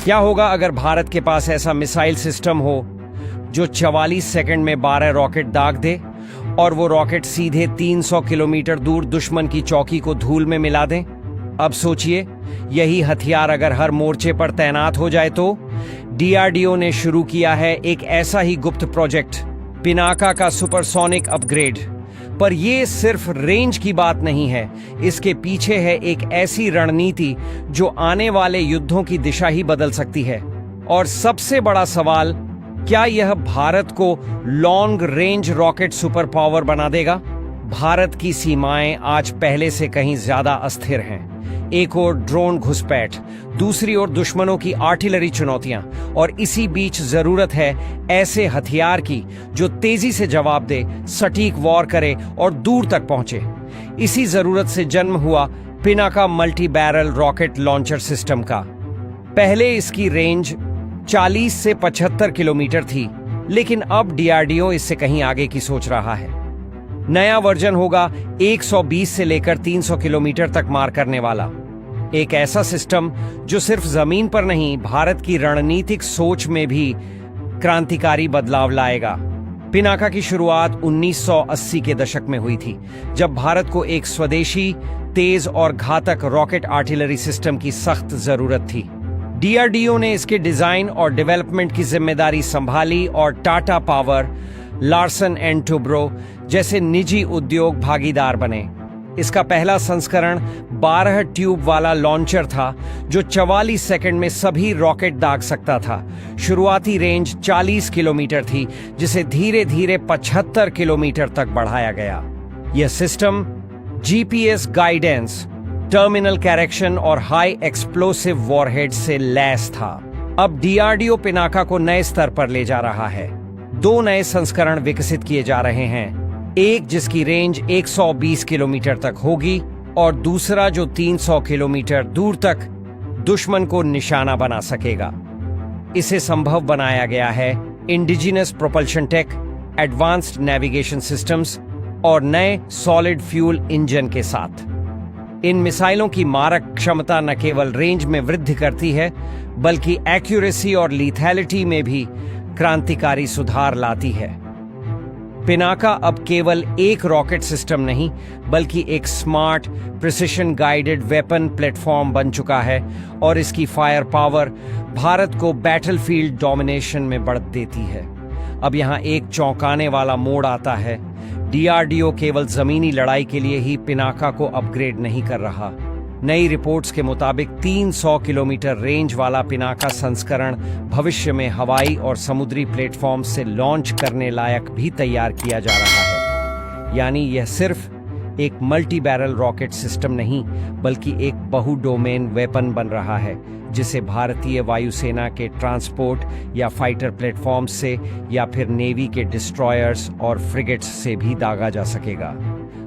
क्या होगा अगर भारत के पास ऐसा मिसाइल सिस्टम हो जो 44 सेकंड में 12 रॉकेट दाग दे और वो रॉकेट सीधे 300 किलोमीटर दूर दुश्मन की चौकी को धूल में मिला दें? अब सोचिए, यही हथियार अगर हर मोर्चे पर तैनात हो जाए तो। डीआरडीओ ने शुरू किया है एक ऐसा ही गुप्त प्रोजेक्ट, पिनाका का सुपरसोनिक अपग्रेड। पर ये सिर्फ रेंज की बात नहीं है, इसके पीछे है एक ऐसी रणनीति जो आने वाले युद्धों की दिशा ही बदल सकती है। और सबसे बड़ा सवाल, क्या यह भारत को long range rocket super power बना देगा? भारत की सीमाएं आज पहले से कहीं ज्यादा अस्थिर हैं। एक ओर ड्रोन घुसपैठ, दूसरी ओर दुश्मनों की आर्टिलरी चुनौतियां, और इसी बीच जरूरत है ऐसे हथियार की जो तेजी से जवाब दे, सटीक वॉर करे और दूर तक पहुंचे। इसी जरूरत से जन्म हुआ Pinaka multi barrel rocket launcher system का। पहले इसकी रेंज 40 से 75 किलोमीटर थी, लेकिन अब डीआरडीओ इससे कहीं आगे की सोच रहा है। नया वर्जन होगा 120 से लेकर 300 किलोमीटर तक मार करने वाला। एक ऐसा सिस्टम जो सिर्फ जमीन पर नहीं, भारत की रणनीतिक सोच में भी क्रांतिकारी बदलाव लाएगा। पिनाका की शुरुआत 1980 के दशक में हुई थी, जब भारत को एक स्वदेशी, तेज और घातक रॉकेट आर्टिलरी सिस्टम की सख्त जरूरत थी। डीआरडीओ ने इसके डिजाइन और डेवलपमेंट की जिम्मेदारी संभाली और Tata power, Larsen and Toubro जैसे निजी उद्योग भागीदार बने। इसका पहला संस्करण 12 ट्यूब वाला लॉन्चर था जो 44 सेकंड में सभी रॉकेट दाग सकता था। शुरुआती रेंज 40 किलोमीटर थी, जिसे धीरे धीरे 75 किलोमीटर तक बढ़ाया गया। यह system GPS guidance, terminal correction और हाई एक्सप्लोसिव वॉरहेड से लैस था। अब डीआरडीओ पिनाका को नए स्तर पर ले जा रहा है। 2 नए संस्करण विकसित किए जा रहे हैं, एक जिसकी रेंज 120 किलोमीटर तक होगी और दूसरा जो 300 किलोमीटर दूर तक दुश्मन को निशाना बना सकेगा। इसे संभव बनाया गया है indigenous propulsion tech, advanced navigation systems और नए सॉलिड फ्यूल इंजन के साथ। इन मिसाइलों की मारक क्षमता न केवल रेंज में वृद्धि करती है, बल्कि एक्यूरेसी और लीथैलिटी में भी क्रांतिकारी सुधार लाती है। पिनाका अब केवल एक रॉकेट सिस्टम नहीं, बल्कि एक smart, precision guided weapon platform बन चुका है, और इसकी फायर पावर भारत को बैटलफील्ड डोमिनेशन में बढ़ देती है। अब यहाँ एक चौंकाने वाला मोड़ आता है। डीआरडीओ केवल जमीनी लड़ाई के लिए ही पिनाका को अपग्रेड नहीं कर रहा। नई रिपोर्ट्स के मुताबिक 300 किलोमीटर रेंज वाला पिनाका संस्करण भविष्य में हवाई और समुद्री प्लेटफॉर्म से लॉन्च करने लायक भी तैयार किया जा रहा है। यानी यह सिर्फ एक मल्टी बैरल रॉकेट सिस्टम नहीं, बल्कि एक बहु डोमेन वेपन बन रहा है, जिसे भारतीय वायुसेना के ट्रांसपोर्ट या फाइटर प्लेटफॉर्म से या फिर नेवी के डिस्ट्रॉयर्स और फ्रिगेट्स से भी दागा जा सकेगा।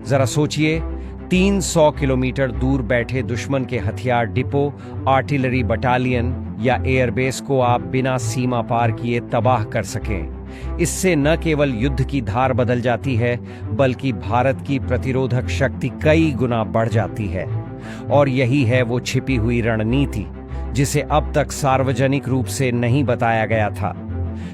जरा सोचिए, 300 किलोमीटर दूर बैठे दुश्मन के हथियार डिपो, आर्टिलरी बटालियन या एयरबेस को आप बिना सीमा पार किए तबाह कर सकें। इससे न केवल युद्ध की धार बदल जाती है, बल्कि भारत की प्रतिरोधक शक्ति कई गुना बढ़ जाती है। और यही है वो छिपी हुई रणनीति जिसे अब तक सार्वजनिक रूप से नहीं बताया गया था।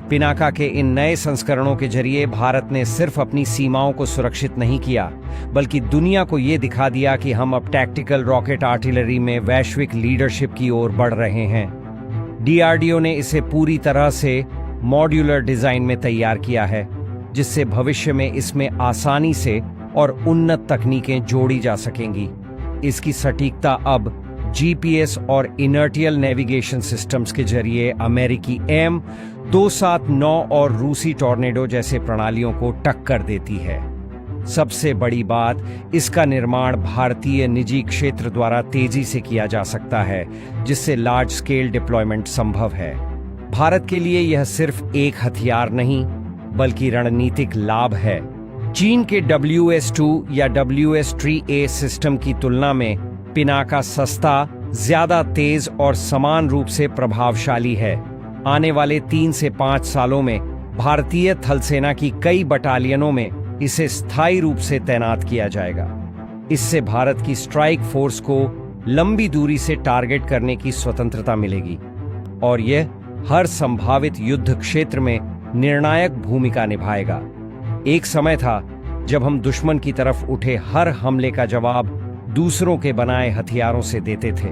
पिनाका के इन नए संस्करणों के जरिए भारत ने सिर्फ अपनी सीमाओं को सुरक्षित नहीं किया, बल्कि दुनिया को ये दिखा दिया कि हम अब टैक्टिकल रॉकेट आर्टिलरी में वैश्विक लीडरशिप की ओर बढ़ रहे हैं। डीआरडीओ ने इसे पूरी तरह से मॉड्यूलर डिजाइन में तैयार किया है, जिससे भविष्य में इसमें आसानी से और उन्नत तकनीकें जोड़ी जा सकेंगी। इसकी सटीकता अब जीपीएस और इनर्टियल नेविगेशन सिस्टम्स के जरिए अमेरिकी M279 और रूसी टॉर्नेडो जैसे प्रणालियों को टक्कर देती है। सबसे बड़ी बात, इसका निर्माण भारतीय निजी क्षेत्र द्वारा तेजी से किया जा सकता है, जिससे लार्ज स्केल डिप्लॉयमेंट संभव है। भारत के लिए यह सिर्फ एक हथियार नहीं, बल्कि रणनीतिक लाभ है। चीन के WS-2 या WS-3A सिस्टम की तुलना में पिनाका सस्ता, ज्यादा तेज और समान रूप से प्रभावशाली है। आने वाले 3 से 5 सालों में भारतीय थल सेना की कई बटालियनों में इसे स्थायी रूप से तैनात किया जाएगा। इससे भारत की स्ट्राइक फोर्स को लंबी दूरी से टारगेट करने की स्वतंत्रता मिलेगी। और यह हर संभावित युद्ध क्षेत्र में निर्णायक भूमिका निभाएगा। एक समय था जब हम दुश्मन की तरफ उठे हर हमले का जवाब दूसरों के बनाए हथियारों से देते थे।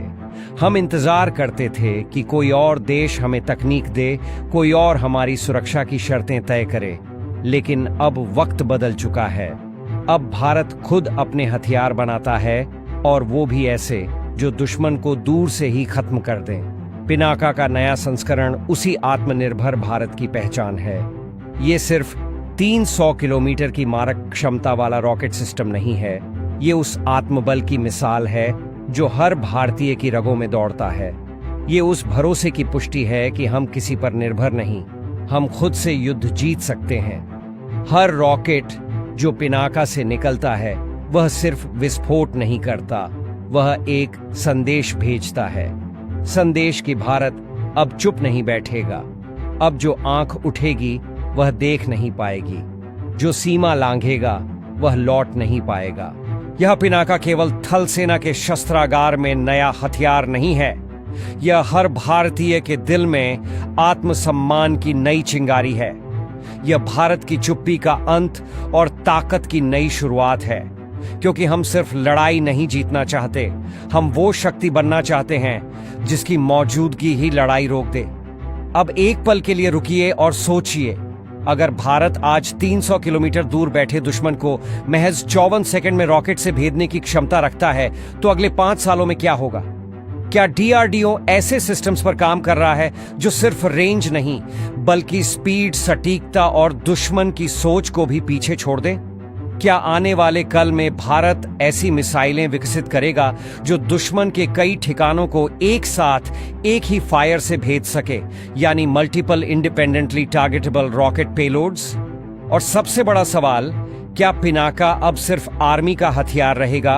हम इंतजार करते थे कि कोई और देश हमें तकनीक दे, कोई और हमारी सुरक्षा की शर्तें तय करे। लेकिन अब वक्त बदल चुका है। अब भारत खुद अपने हथियार बनाता है, और वो भी ऐसे जो दुश्मन को दूर से ही खत्म कर दें। पिनाका का नया संस्करण उसी आत्मनिर्भर भारत की पहचान है। ये सिर्फ 300 किलोमीटर की मारक क्षमता वाला रॉकेट सिस्टम नहीं है, ये उस आत्मबल की मिसाल है जो हर भारतीय की रगों में दौड़ता है। ये उस भरोसे की पुष्टि है कि हम किसी पर निर्भर नहीं, हम खुद से युद्ध जीत सकते हैं। हर रॉकेट जो पिनाका से निकलता है वह सिर्फ विस्फोट नहीं करता, वह एक संदेश भेजता है। संदेश कि भारत अब चुप नहीं बैठेगा। अब जो आंख उठेगी वह देख नहीं पाएगी, जो सीमा लांघेगा वह लौट नहीं पाएगा। यह पिनाका केवल थल सेना के शस्त्रागार में नया हथियार नहीं है, यह हर भारतीय के दिल में आत्मसम्मान की नई चिंगारी है। यह भारत की चुप्पी का अंत और ताकत की नई शुरुआत है। क्योंकि हम सिर्फ लड़ाई नहीं जीतना चाहते, हम वो शक्ति बनना चाहते हैं जिसकी मौजूदगी ही लड़ाई रोक दे। अब एक पल के लिए रुकिए और सोचिए, अगर भारत आज 300 किलोमीटर दूर बैठे दुश्मन को महज 54 सेकंड में रॉकेट से भेदने की क्षमता रखता है, तो अगले 5 सालों में क्या होगा? क्या डीआरडीओ ऐसे सिस्टम्स पर काम कर रहा है जो सिर्फ रेंज नहीं बल्कि स्पीड, सटीकता और दुश्मन की सोच को भी पीछे छोड़ दे? क्या आने वाले कल में भारत ऐसी मिसाइलें विकसित करेगा जो दुश्मन के कई ठिकानों को एक साथ एक ही फायर से भेद सके, यानी multiple independently targetable rocket payloads? और सबसे बड़ा सवाल, क्या पिनाका अब सिर्फ आर्मी का हथियार रहेगा